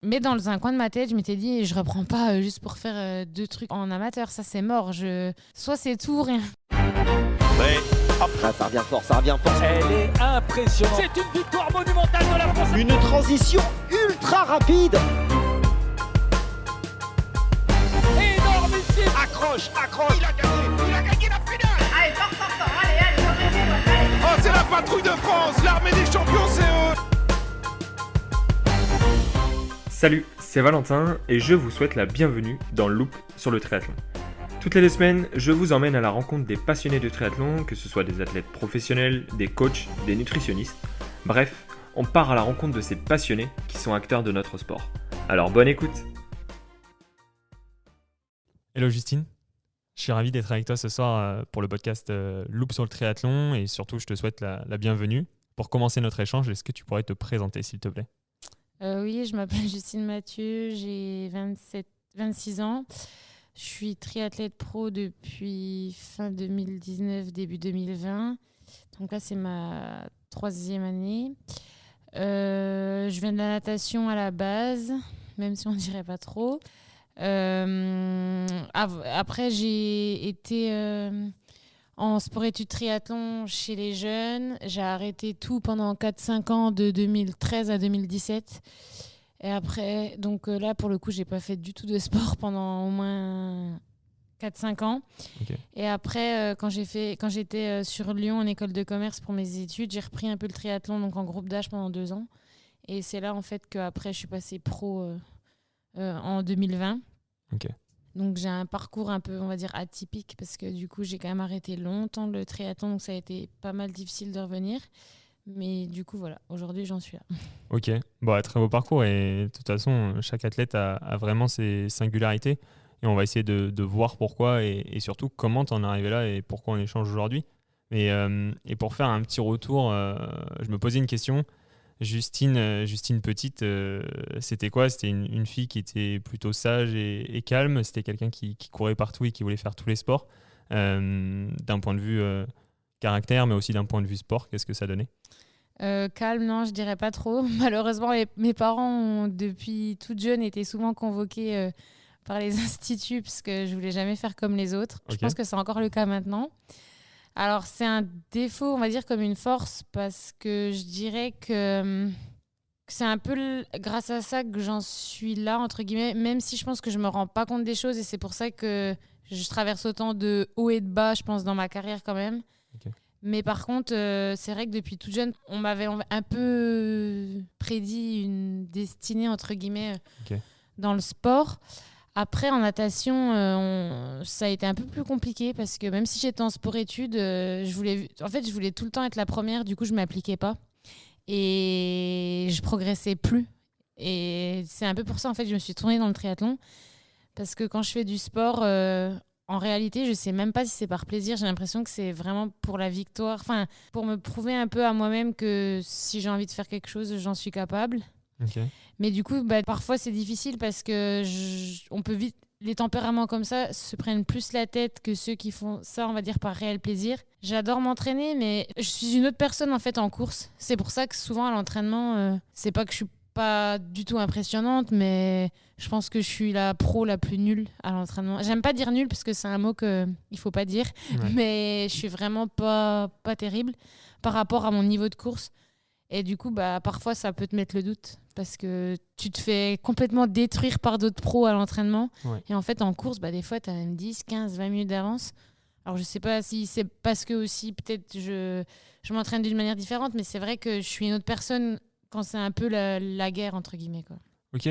Mais dans un coin de ma tête, je m'étais dit, je reprends pas juste pour faire 2 trucs en amateur, ça c'est mort. Soit c'est tout ou rien. Ouais. Ça revient fort, ça revient fort. Elle est impressionnante. C'est une victoire monumentale de la France. Une transition ultra rapide. Énormissime. Accroche. Il a gagné la finale. Allez, fort, allez, allez. Oh, c'est la patrouille de France, l'armée des champions, c'est eux. Salut, c'est Valentin et je vous souhaite la bienvenue dans Loop sur le triathlon. Toutes les 2 semaines, je vous emmène à la rencontre des passionnés de triathlon, que ce soit des athlètes professionnels, des coachs, des nutritionnistes. Bref, on part à la rencontre de ces passionnés qui sont acteurs de notre sport. Alors bonne écoute. Hello Justine, je suis ravi d'être avec toi ce soir pour le podcast Loop sur le triathlon et surtout je te souhaite la bienvenue. Pour commencer notre échange, est-ce que tu pourrais te présenter s'il te plaît ? Oui, je m'appelle Justine Mathieu, j'ai 26 ans. Je suis triathlète pro depuis fin 2019, début 2020. Donc là, c'est ma 3e année. Je viens de la natation à la base, même si on ne dirait pas trop. Après, j'ai été en sport-études triathlon chez les jeunes. J'ai arrêté tout pendant 4-5 ans, de 2013 à 2017. Et après, donc là, pour le coup, j'ai pas fait du tout de sport pendant au moins 4-5 ans. Okay. Et après, quand j'étais sur Lyon en école de commerce pour mes études, j'ai repris un peu le triathlon donc en groupe d'âge pendant 2 ans. Et c'est là, en fait, qu'après, je suis passée pro en 2020. Okay. Donc, j'ai un parcours un peu, on va dire, atypique parce que du coup, j'ai quand même arrêté longtemps le triathlon. Donc, ça a été pas mal difficile de revenir. Mais du coup, voilà, aujourd'hui, j'en suis là. Ok, bon, très beau parcours et de toute façon, chaque athlète a vraiment ses singularités et on va essayer de voir pourquoi et surtout comment tu en es arrivé là et pourquoi on échange aujourd'hui. Et pour faire un petit retour, je me posais une question. Justine petite, c'était quoi ? C'était une fille qui était plutôt sage et calme. C'était quelqu'un qui courait partout et qui voulait faire tous les sports. D'un point de vue caractère, mais aussi d'un point de vue sport, qu'est-ce que ça donnait ? Calme, non, je dirais pas trop. Malheureusement, mes parents ont, depuis toute jeune, été souvent convoqués par les instituts parce que je voulais jamais faire comme les autres. Okay. Je pense que c'est encore le cas maintenant. Alors, c'est un défaut, on va dire, comme une force parce que je dirais que c'est un peu grâce à ça que j'en suis là, entre guillemets, même si je pense que je me rends pas compte des choses et c'est pour ça que je traverse autant de hauts et de bas, je pense, dans ma carrière quand même. Okay. Mais par contre, c'est vrai que depuis toute jeune, on m'avait un peu prédit une destinée, entre guillemets, okay. dans le sport. Après, en natation, ça a été un peu plus compliqué parce que même si j'étais en sport-études, je voulais tout le temps être la première. Du coup, je ne m'appliquais pas et je progressais plus. Et c'est un peu pour ça, en fait, que je me suis tournée dans le triathlon parce que quand je fais du sport... en réalité, je ne sais même pas si c'est par plaisir. J'ai l'impression que c'est vraiment pour la victoire. Enfin, pour me prouver un peu à moi-même que si j'ai envie de faire quelque chose, j'en suis capable. Okay. Mais du coup, parfois, c'est difficile parce que on peut vite... Les tempéraments comme ça se prennent plus la tête que ceux qui font ça, on va dire, par réel plaisir. J'adore m'entraîner, mais je suis une autre personne, en fait, en course. C'est pour ça que souvent, à l'entraînement, c'est pas que je suis pas du tout impressionnante, mais je pense que je suis la pro la plus nulle à l'entraînement. J'aime pas dire nulle parce que c'est un mot qu'il faut pas dire, ouais. Mais je suis vraiment pas terrible par rapport à mon niveau de course. Et du coup, parfois, ça peut te mettre le doute parce que tu te fais complètement détruire par d'autres pros à l'entraînement. Ouais. Et en fait, en course, des fois, tu as 10, 15, 20 minutes d'avance. Alors, je sais pas si c'est parce que aussi, peut-être, je m'entraîne d'une manière différente, mais c'est vrai que je suis une autre personne quand c'est un peu la guerre, entre guillemets, quoi. Ok,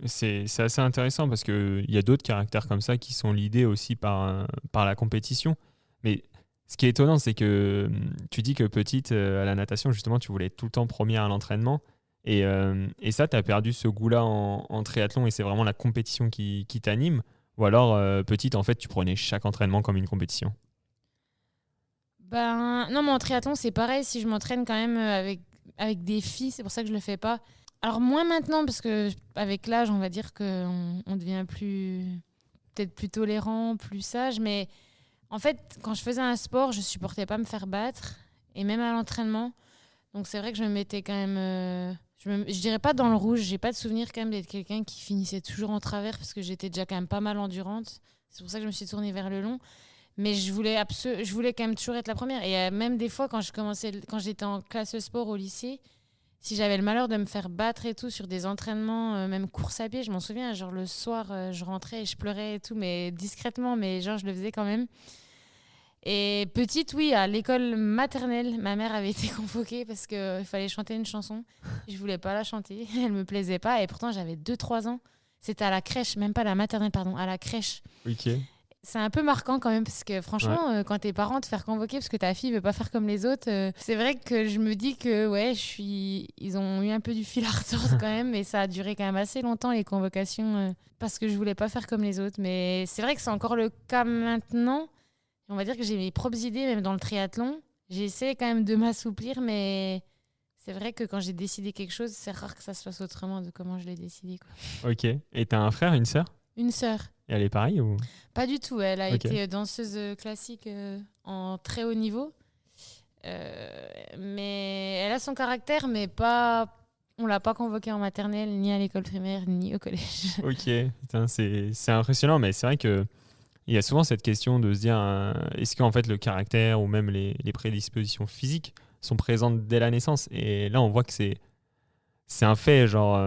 c'est assez intéressant parce qu'il y a d'autres caractères comme ça qui sont lidés aussi par la compétition. Mais ce qui est étonnant, c'est que tu dis que petite, à la natation, justement, tu voulais être tout le temps première à l'entraînement. Et ça, tu as perdu ce goût-là en triathlon et c'est vraiment la compétition qui t'anime. Ou alors, petite, en fait, tu prenais chaque entraînement comme une compétition. Non, mais en triathlon, c'est pareil. Si je m'entraîne quand même avec des filles, c'est pour ça que je le fais pas. Alors moins maintenant, parce qu'avec l'âge, on va dire qu'on devient peut-être plus tolérant, plus sage. Mais en fait, quand je faisais un sport, je supportais pas me faire battre. Et même à l'entraînement. Donc c'est vrai que je me mettais quand même Je dirais pas dans le rouge, j'ai pas de souvenir quand même d'être quelqu'un qui finissait toujours en travers parce que j'étais déjà quand même pas mal endurante. C'est pour ça que je me suis tournée vers le long. Mais je voulais quand même toujours être la première. Et même des fois, quand j'étais en classe sport au lycée, si j'avais le malheur de me faire battre et tout sur des entraînements, même course à pied, je m'en souviens, genre le soir, je rentrais et je pleurais et tout, mais discrètement, mais genre je le faisais quand même. Et petite, oui, à l'école maternelle, ma mère avait été convoquée parce qu'il fallait chanter une chanson. Je voulais pas la chanter, elle me plaisait pas. Et pourtant, j'avais 2-3 ans. C'était à la crèche, même pas à la maternelle, pardon, à la crèche. Ok. C'est un peu marquant quand même parce que franchement, quand tes parents te faire convoquer parce que ta fille veut pas faire comme les autres, c'est vrai que je me dis que ouais, ils ont eu un peu du fil à retordre quand même, mais ça a duré quand même assez longtemps les convocations parce que je voulais pas faire comme les autres. Mais c'est vrai que c'est encore le cas maintenant. On va dire que j'ai mes propres idées même dans le triathlon. J'essaie quand même de m'assouplir, mais c'est vrai que quand j'ai décidé quelque chose, c'est rare que ça se fasse autrement de comment je l'ai décidé, quoi. Ok. Et t'as un frère, une sœur? Une sœur. Et elle est pareille ou? Pas du tout. Elle a Ok. été danseuse classique en très haut niveau. Mais elle a son caractère, mais pas. On l'a pas convoquée en maternelle, ni à l'école primaire, ni au collège. Ok. Putain, c'est impressionnant, mais c'est vrai que il y a souvent cette question de se dire est-ce qu'en fait le caractère ou même les prédispositions physiques sont présentes dès la naissance? Et là, on voit que c'est un fait. Genre,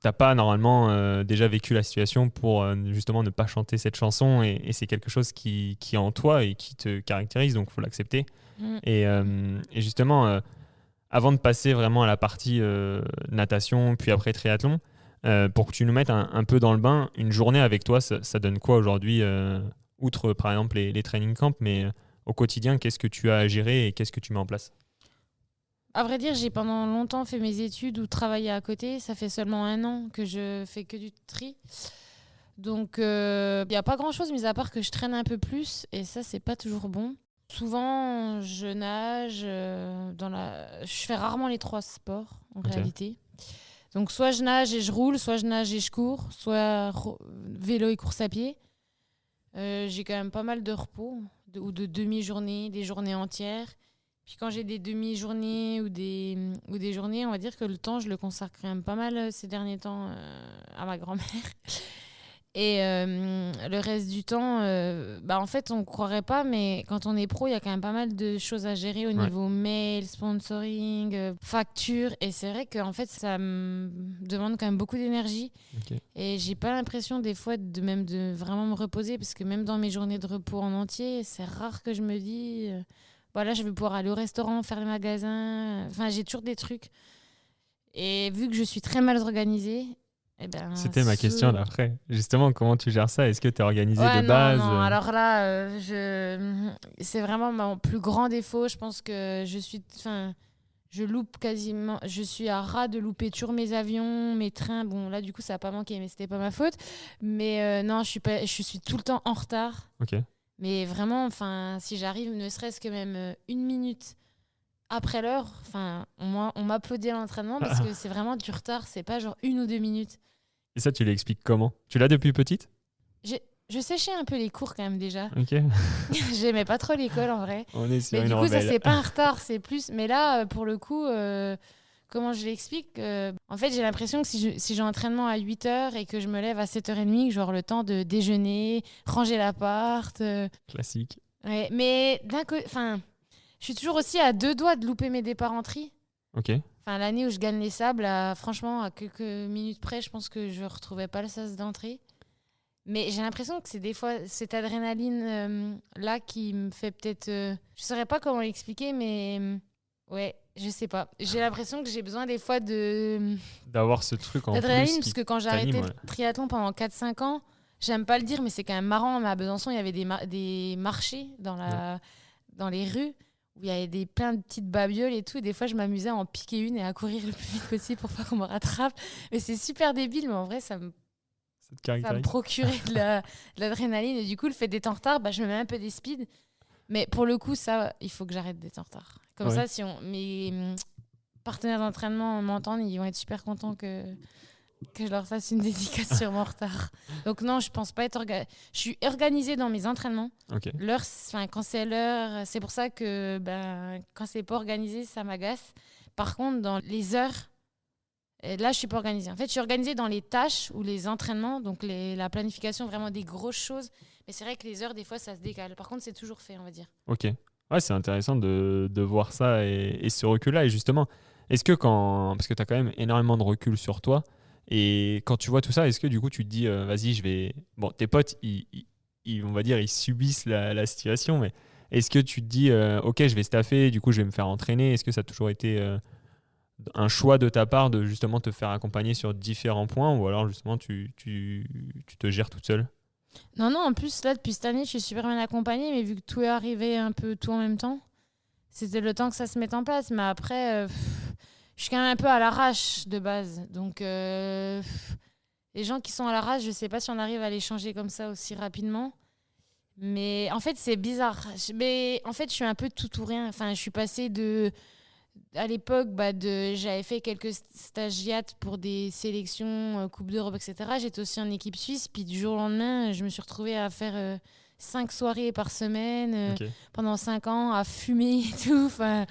t'as pas normalement déjà vécu la situation pour justement ne pas chanter cette chanson et c'est quelque chose qui est en toi et qui te caractérise, donc il faut l'accepter. Et justement, avant de passer vraiment à la partie natation, puis après triathlon, pour que tu nous mettes un peu dans le bain, une journée avec toi, ça donne quoi aujourd'hui, outre par exemple les training camps, mais au quotidien, qu'est-ce que tu as à gérer et qu'est-ce que tu mets en place? À vrai dire, j'ai pendant longtemps fait mes études ou travaillé à côté. Ça fait seulement 1 an que je fais que du tri. Donc, il n'y a pas grand-chose, mis à part que je traîne un peu plus. Et ça, c'est pas toujours bon. Souvent, je nage. Je fais rarement les 3 sports, en réalité. Donc, soit je nage et je roule, soit je nage et je cours, soit vélo et course à pied. J'ai quand même pas mal de repos, ou de demi-journées, des journées entières. Puis quand j'ai des demi-journées ou des journées, on va dire que le temps, je le consacre quand même pas mal ces derniers temps à ma grand-mère. Et le reste du temps, en fait, on ne croirait pas, mais quand on est pro, il y a quand même pas mal de choses à gérer au niveau mail, sponsoring, facture. Et c'est vrai qu'en fait, ça me demande quand même beaucoup d'énergie. Okay. Et j'ai pas l'impression des fois de vraiment me reposer, parce que même dans mes journées de repos en entier, c'est rare que je me dis... Voilà, je vais pouvoir aller au restaurant, faire les magasins. Enfin, j'ai toujours des trucs. Et vu que je suis très mal organisée, eh ben, c'était ma question d'après. Justement, comment tu gères ça? Est-ce que tu es organisée de base? Non. Alors là, c'est vraiment mon plus grand défaut. Je pense que je loupe quasiment. Je suis à ras de louper toujours mes avions, mes trains. Bon, là, du coup, ça n'a pas manqué, mais c'était pas ma faute. Mais non, je suis tout le temps en retard. Ok. Mais vraiment, si j'arrive ne serait-ce que même 1 minute après l'heure, on m'applaudit à l'entraînement parce que c'est vraiment du retard, c'est pas genre 1 ou 2 minutes. Et ça, tu l'expliques comment? Tu l'as depuis petite? Je séchais un peu les cours quand même déjà. Ok. J'aimais pas trop l'école en vrai. On est sur mais une du coup, rebelle. ça c'est pas un retard, c'est plus... Mais là, pour le coup... Comment je l'explique? En fait, j'ai l'impression que si j'ai un entraînement à 8h et que je me lève à 7h30, que j'aurai le temps de déjeuner, ranger l'appart. Classique. Ouais, mais d'un côté, je suis toujours aussi à 2 doigts de louper mes départs en tri. Ok. L'année où je gagne les sables, franchement, à quelques minutes près, je pense que je ne retrouvais pas le sas d'entrée. Mais j'ai l'impression que c'est des fois cette adrénaline là qui me fait peut-être... je ne saurais pas comment l'expliquer, mais... ouais, je sais pas. J'ai l'impression que j'ai besoin des fois d'avoir ce truc en d'adrénaline, plus parce que quand j'ai arrêté le triathlon pendant 4-5 ans, j'aime pas le dire, mais c'est quand même marrant. À Besançon, il y avait des marchés dans les rues où il y avait plein de petites babioles et tout. Et des fois, je m'amusais à en piquer une et à courir le plus vite possible pour pas qu'on me rattrape. Mais c'est super débile, mais en vrai, ça me procurait de l'adrénaline. Et du coup, le fait d'être en retard, je me mets un peu des speeds. Mais pour le coup, ça, il faut que j'arrête d'être en retard. Comme ça, si mes partenaires d'entraînement m'entendent, ils vont être super contents que je leur fasse une dédicace sur mon retard. Donc non, je pense pas être je suis organisée dans mes entraînements. Okay. L'heure, quand c'est l'heure, c'est pour ça que quand c'est pas organisé, ça m'agace. Par contre, dans les heures, Et là, je suis pas organisée. En fait, je suis organisée dans les tâches ou les entraînements, donc la planification, vraiment des grosses choses. Mais c'est vrai que les heures, des fois, ça se décale. Par contre, c'est toujours fait, on va dire. Ok. Ouais, c'est intéressant de voir ça et ce recul-là. Et justement, est-ce que parce que tu as quand même énormément de recul sur toi, et quand tu vois tout ça, est-ce que du coup, tu te dis, vas-y, je vais. Bon, tes potes, on va dire, ils subissent la situation, mais est-ce que tu te dis, ok, je vais staffer, du coup, je vais me faire entraîner? Est-ce que ça a toujours été un choix de ta part de justement te faire accompagner sur différents points, ou alors justement, tu te gères toute seule? Non, en plus, là, depuis cette année, je suis super bien accompagnée, mais vu que tout est arrivé un peu tout en même temps, c'était le temps que ça se mette en place. Mais après, je suis quand même un peu à l'arrache de base. Donc, les gens qui sont à l'arrache, je sais pas si on arrive à les changer comme ça aussi rapidement. Mais en fait, c'est bizarre. Mais en fait, je suis un peu tout ou rien. Enfin, je suis passée à l'époque, j'avais fait quelques stagiates pour des sélections, Coupe d'Europe, etc. J'étais aussi en équipe suisse. Puis du jour au lendemain, je me suis retrouvée à faire 5 soirées par semaine Ok. pendant 5 ans, à fumer et tout. Enfin,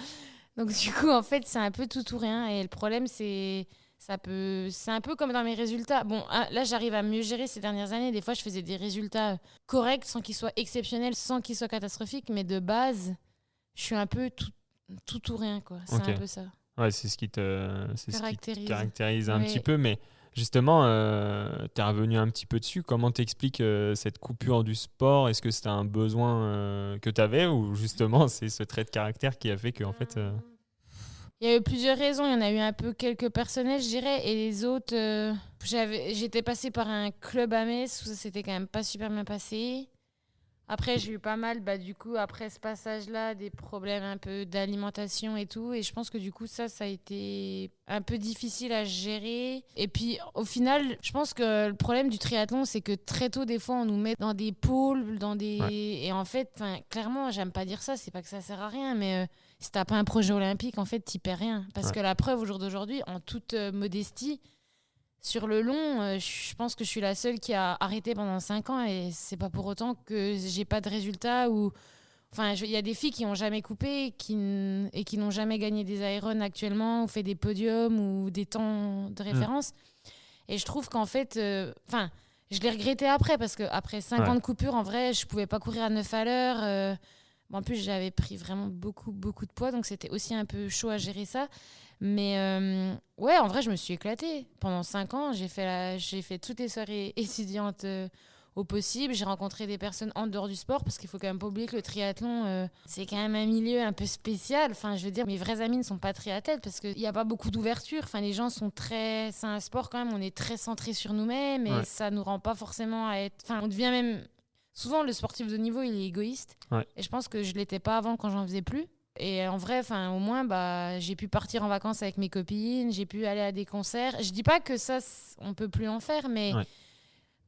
donc du coup, en fait, c'est un peu tout ou rien. Et le problème, c'est un peu comme dans mes résultats. Bon, là, j'arrive à mieux gérer ces dernières années. Des fois, je faisais des résultats corrects sans qu'ils soient exceptionnels, sans qu'ils soient catastrophiques. Mais de base, je suis un peu tout ou rien, quoi. C'est Ok. un peu ça. Ouais, c'est ce qui te caractérise un Oui. petit peu, mais justement, tu es revenu un petit peu dessus. Comment t'expliques cette coupure du sport? Est-ce que c'était un besoin que tu avais, ou justement c'est ce trait de caractère qui a fait que en fait Il y a eu plusieurs raisons. Il y en a eu un peu quelques personnels, je dirais, et les autres, j'étais passée par un club à Metz où ça s'était quand même pas super bien passé. Après, j'ai eu pas mal, du coup, après ce passage-là, des problèmes un peu d'alimentation et tout. Et je pense que du coup, ça a été un peu difficile à gérer. Et puis, au final, je pense que le problème du triathlon, c'est que très tôt, des fois, on nous met dans des pôles, Ouais. Et en fait, clairement, j'aime pas dire ça, c'est pas que ça sert à rien, mais si t'as pas un projet olympique, en fait, t'y perds rien. Parce Ouais. que la preuve, au jour d'aujourd'hui, en toute modestie, sur le long, je pense que je suis la seule qui a arrêté pendant 5 ans, et c'est pas pour autant que j'ai pas de résultats. Enfin, il y a des filles qui n'ont jamais coupé et qui n'ont jamais gagné des Iron actuellement, ou fait des podiums ou des temps de référence. Et je trouve qu'en fait, je l'ai regretté après, parce qu'après 5 ans de coupure, en vrai, je pouvais pas courir à 9 à l'heure. En plus, j'avais pris vraiment beaucoup de poids, donc c'était aussi un peu chaud à gérer ça. Mais ouais, en vrai, je me suis éclatée. Pendant 5 ans, j'ai fait toutes les soirées étudiantes au possible. J'ai rencontré des personnes en dehors du sport, parce qu'il faut quand même pas oublier que le triathlon, c'est quand même un milieu un peu spécial. Enfin, je veux dire, mes vrais amis ne sont pas triathlètes, parce qu'il n'y a pas beaucoup d'ouverture. Enfin, les gens sont très... C'est un sport quand même, on est très centré sur nous-mêmes, et ça nous rend pas forcément à être... Enfin, on devient même... Souvent, le sportif de haut niveau, il est égoïste. Ouais. Et je pense que je l'étais pas avant, quand j'en faisais plus. Et en vrai, au moins, j'ai pu partir en vacances avec mes copines, j'ai pu aller à des concerts. Je dis pas que ça, on peut plus en faire, mais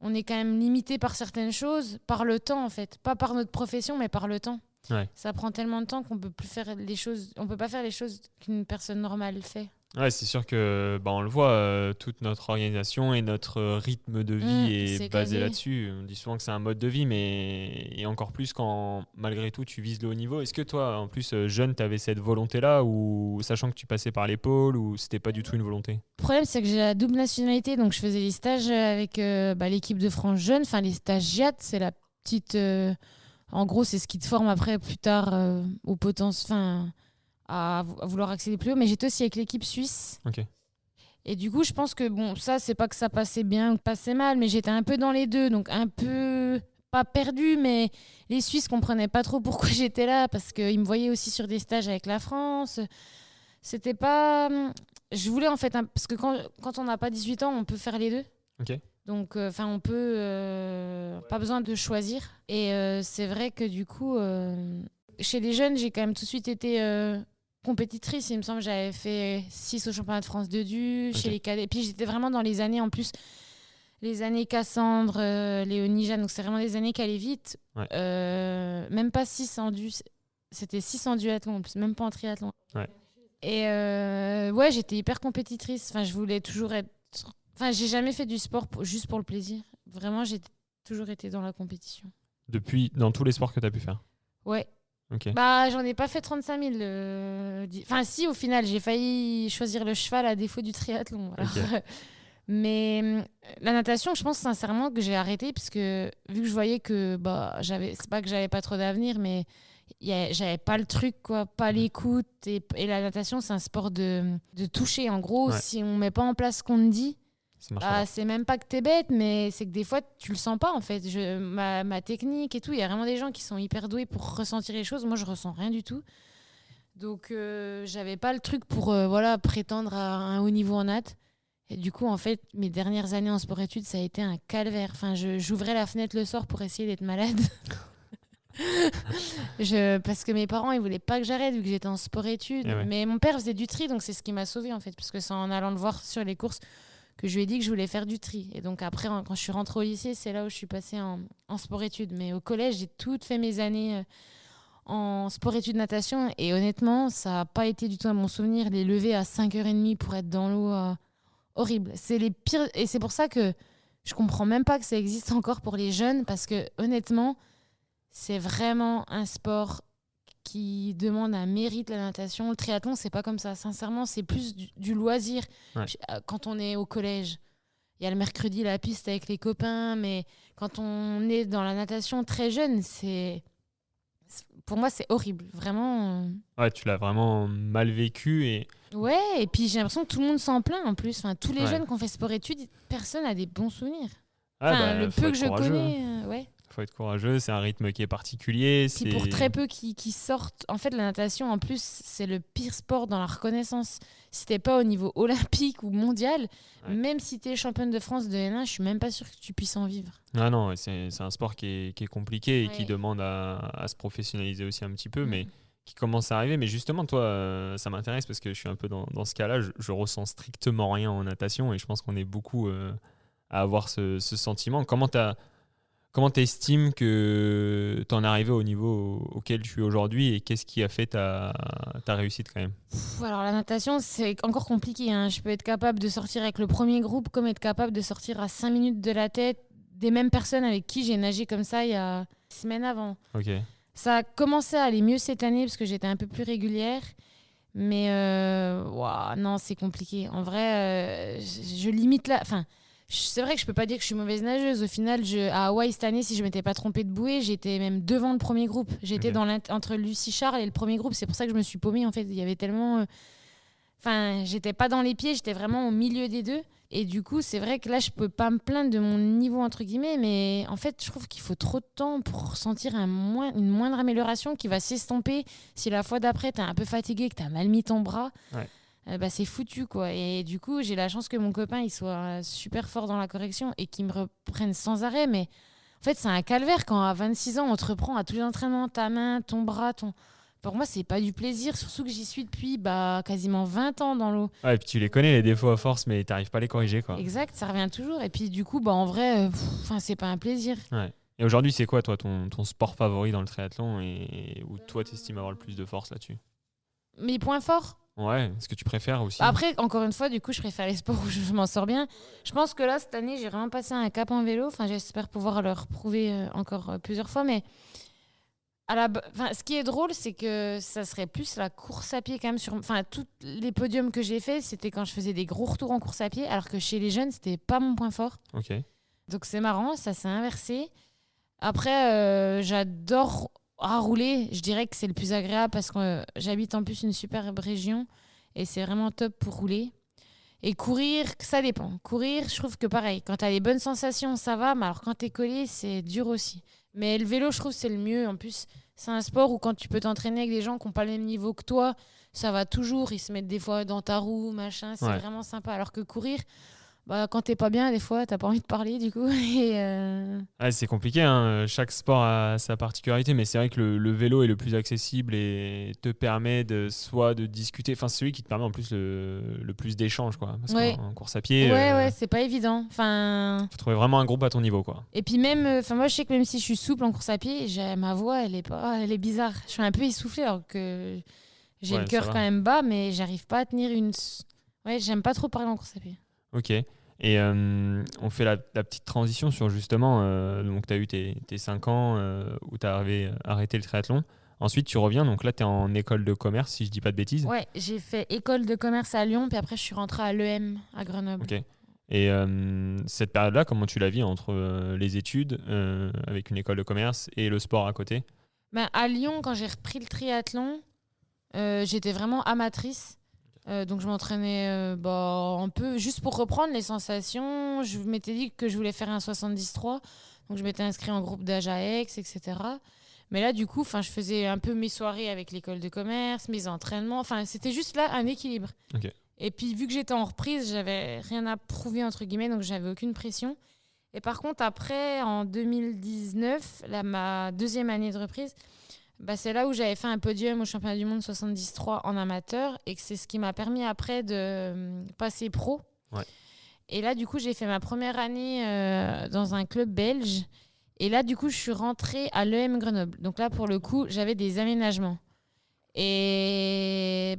on est quand même limité par certaines choses, par le temps en fait. Pas par notre profession, mais par le temps. Ouais. Ça prend tellement de temps qu'on peut plus faire les choses. On peut pas faire les choses qu'une personne normale fait. Ouais, c'est sûr que on le voit, toute notre organisation et notre rythme de vie est basé casé là-dessus. On dit souvent que c'est un mode de vie, mais et encore plus quand malgré tout tu vises le haut niveau. Est-ce que toi, en plus jeune, tu avais cette volonté-là, ou sachant que tu passais par l'épaule, ou c'était pas du tout une volonté? Le problème, c'est que j'ai la double nationalité, donc je faisais les stages avec l'équipe de France jeune, enfin les stagiates, c'est la petite... en gros, c'est ce qui te forme après, plus tard, au potentiel... à vouloir accéder plus haut, mais j'étais aussi avec l'équipe suisse. Ok. Et du coup, je pense que ça, c'est pas que ça passait bien ou passait mal, mais j'étais un peu dans les deux, donc un peu pas perdue, mais les Suisses comprenaient pas trop pourquoi j'étais là, parce qu'ils me voyaient aussi sur des stages avec la France. C'était pas... Je voulais en fait, parce que quand on n'a pas 18 ans, on peut faire les deux. Ok. Donc, on peut... pas besoin de choisir. Et c'est vrai que du coup, chez les jeunes, j'ai quand même tout de suite été... compétitrice, il me semble que j'avais fait 6 au championnat de France de Du, chez les cadets. Puis j'étais vraiment dans les années, en plus, les années Cassandre, Léonie, Jeanne, donc c'est vraiment des années qui allaient vite. Même pas 6 en Du, c'était 6 en duathlon, en plus, même pas en triathlon. Ouais. Et j'étais hyper compétitrice. Enfin, je voulais toujours être... Enfin, j'ai jamais fait du sport juste pour le plaisir. Vraiment, j'ai toujours été dans la compétition. Depuis, dans tous les sports que tu as pu faire? Ouais. Ok. Bah, j'en ai pas fait 35 000. Enfin, si, au final, j'ai failli choisir le cheval à défaut du triathlon. Alors. Ok. Mais la natation, je pense sincèrement que j'ai arrêté parce que vu que je voyais que c'est pas que j'avais pas trop d'avenir, mais j'avais pas le truc, quoi, pas l'écoute. Et la natation, c'est un sport de toucher. En gros, Ouais. si on met pas en place ce qu'on te dit, Ça marche pas. c'est même pas que t'es bête, mais c'est que des fois, tu le sens pas en fait. Ma technique et tout, il y a vraiment des gens qui sont hyper doués pour ressentir les choses. Moi, je ressens rien du tout. Donc, j'avais pas le truc pour prétendre à un haut niveau en natte. Et du coup, en fait, mes dernières années en sport-études, ça a été un calvaire. Enfin, j'ouvrais la fenêtre le soir pour essayer d'être malade. Parce que mes parents, ils voulaient pas que j'arrête vu que j'étais en sport-études. Eh ouais. Mais mon père faisait du tri, donc c'est ce qui m'a sauvée en fait. Parce que c'est en allant le voir sur les courses que je lui ai dit que je voulais faire du tri. Et donc après, quand je suis rentrée au lycée, c'est là où je suis passée en sport-études. Mais au collège, j'ai toutes fait mes années en sport-études natation. Et honnêtement, ça n'a pas été du tout à mon souvenir. Les lever à 5h30 pour être dans l'eau, horrible. C'est les pires. Et c'est pour ça que je comprends même pas que ça existe encore pour les jeunes. Parce que honnêtement, c'est vraiment un sport qui demande un mérite, la natation. Le triathlon, c'est pas comme ça. Sincèrement, c'est plus du loisir. Ouais. Quand on est au collège, il y a le mercredi la piste avec les copains, mais quand on est dans la natation très jeune, pour moi, c'est horrible. Vraiment. Ouais, tu l'as vraiment mal vécu et Ouais, et puis j'ai l'impression que tout le monde s'en plaint en plus. Enfin, tous les Ouais. jeunes qui ont fait sport-études, personne n'a des bons souvenirs. Ah, Enfin, bah, le faut peu être que je courageux, connais, hein. ouais. Faut être courageux, c'est un rythme qui est particulier. Puis pour très peu qui sortent, en fait, la natation, en plus, c'est le pire sport dans la reconnaissance. Si t'es pas au niveau olympique ou mondial, Ouais. même si t'es championne de France de N1, je suis même pas sûre que tu puisses en vivre. Ah non, c'est un sport qui est compliqué et qui Ouais. demande à se professionnaliser aussi un petit peu, Mm. mais qui commence à arriver. Mais justement, toi, ça m'intéresse parce que je suis un peu dans ce cas-là. Je ressens strictement rien en natation et je pense qu'on est beaucoup à avoir ce sentiment. Comment t'estimes que t'en es arrivé au niveau auquel tu es aujourd'hui et qu'est-ce qui a fait ta réussite quand même? Alors la natation, c'est encore compliqué, hein. Je peux être capable de sortir avec le premier groupe comme être capable de sortir à 5 minutes de la tête des mêmes personnes avec qui j'ai nagé comme ça il y a 6 semaines avant. Ok. Ça a commencé à aller mieux cette année parce que j'étais un peu plus régulière. Mais non, c'est compliqué. En vrai, je limite là. Enfin, c'est vrai que je peux pas dire que je suis mauvaise nageuse. Au final, à Hawaï cette année, si je m'étais pas trompée de bouée, j'étais même devant le premier groupe. J'étais Ok. entre Lucie Charles et le premier groupe. C'est pour ça que je me suis paumée. En fait, il y avait tellement. Enfin, j'étais pas dans les pieds, j'étais vraiment au milieu des deux. Et du coup, c'est vrai que là, je peux pas me plaindre de mon niveau, entre guillemets, mais en fait, je trouve qu'il faut trop de temps pour sentir une moindre amélioration qui va s'estomper. Si la fois d'après, t'es un peu fatigué, que t'as mal mis ton bras, Ouais. c'est foutu, quoi. Et du coup, j'ai la chance que mon copain, il soit super fort dans la correction et qu'il me reprenne sans arrêt. Mais en fait, c'est un calvaire quand à 26 ans, on te reprend à tous les entraînements, ta main, ton bras, Pour moi, c'est pas du plaisir, surtout que j'y suis depuis quasiment 20 ans dans l'eau. Ouais, et puis tu les connais les défauts à force, mais t'arrives pas à les corriger, quoi. Exact, ça revient toujours. Et puis du coup, en vrai, c'est pas un plaisir. Ouais. Et aujourd'hui, c'est quoi, toi, ton sport favori dans le triathlon et où toi, t'estimes avoir le plus de force là-dessus? Mes points forts. Ouais, ce que tu préfères aussi. Après, encore une fois, du coup, je préfère les sports où je m'en sors bien. Je pense que là, cette année, j'ai vraiment passé un cap en vélo. Enfin, j'espère pouvoir le reprouver encore plusieurs fois. Mais ce qui est drôle, c'est que ça serait plus la course à pied quand même. Enfin, tous les podiums que j'ai faits, c'était quand je faisais des gros retours en course à pied, alors que chez les jeunes, c'était pas mon point fort. Ok. Donc c'est marrant, ça s'est inversé. Après, j'adore rouler. Je dirais que c'est le plus agréable parce que j'habite en plus une superbe région et c'est vraiment top pour rouler. Et courir, ça dépend. Courir, je trouve que pareil, quand tu as les bonnes sensations, ça va, mais alors quand tu es collé, c'est dur aussi. Mais le vélo, je trouve que c'est le mieux. En plus, c'est un sport où quand tu peux t'entraîner avec des gens qui n'ont pas le même niveau que toi, ça va toujours. Ils se mettent des fois dans ta roue, machin. C'est vraiment sympa. Alors que courir, quand t'es pas bien, des fois, t'as pas envie de parler, du coup. Ouais, c'est compliqué, hein. Chaque sport a sa particularité, mais c'est vrai que le vélo est le plus accessible et te permet soit de discuter. Enfin, c'est celui qui te permet en plus le plus d'échanges, quoi. Parce qu'en course à pied, Ouais, c'est pas évident. Enfin... faut trouver vraiment un groupe à ton niveau, quoi. Et puis même, moi, je sais que même si je suis souple en course à pied, ma voix, elle est bizarre. Je suis un peu essoufflée alors que j'ai le cœur quand même bas, mais j'arrive pas à tenir une... Ouais, j'aime pas trop parler en course à pied. Ok. Et on fait la petite transition sur justement, donc tu as eu tes 5 ans où tu as arrêté le triathlon. Ensuite, tu reviens, donc là, tu es en école de commerce, si je dis pas de bêtises. Ouais, j'ai fait école de commerce à Lyon, puis après je suis rentrée à l'EM à Grenoble. Ok. Et cette période-là, comment tu la vis entre les études, avec une école de commerce, et le sport à côté? Ben, à Lyon, quand j'ai repris le triathlon, j'étais vraiment amatrice. Donc je m'entraînais un peu juste pour reprendre les sensations. Je m'étais dit que je voulais faire un 73, donc je m'étais inscrite en groupe d'âge à Aix, etc. Mais là, du coup, je faisais un peu mes soirées avec l'école de commerce, mes entraînements. Enfin, c'était juste là un équilibre. Ok. Et puis, vu que j'étais en reprise, j'avais rien à prouver, entre guillemets, donc j'avais aucune pression. Et par contre, après, en 2019, ma deuxième année de reprise, c'est là où j'avais fait un podium au championnat du monde 73 en amateur et que c'est ce qui m'a permis après de passer pro. Ouais. Et là, du coup, j'ai fait ma première année dans un club belge. Et là, du coup, je suis rentrée à l'EM Grenoble. Donc là, pour le coup, j'avais des aménagements. Et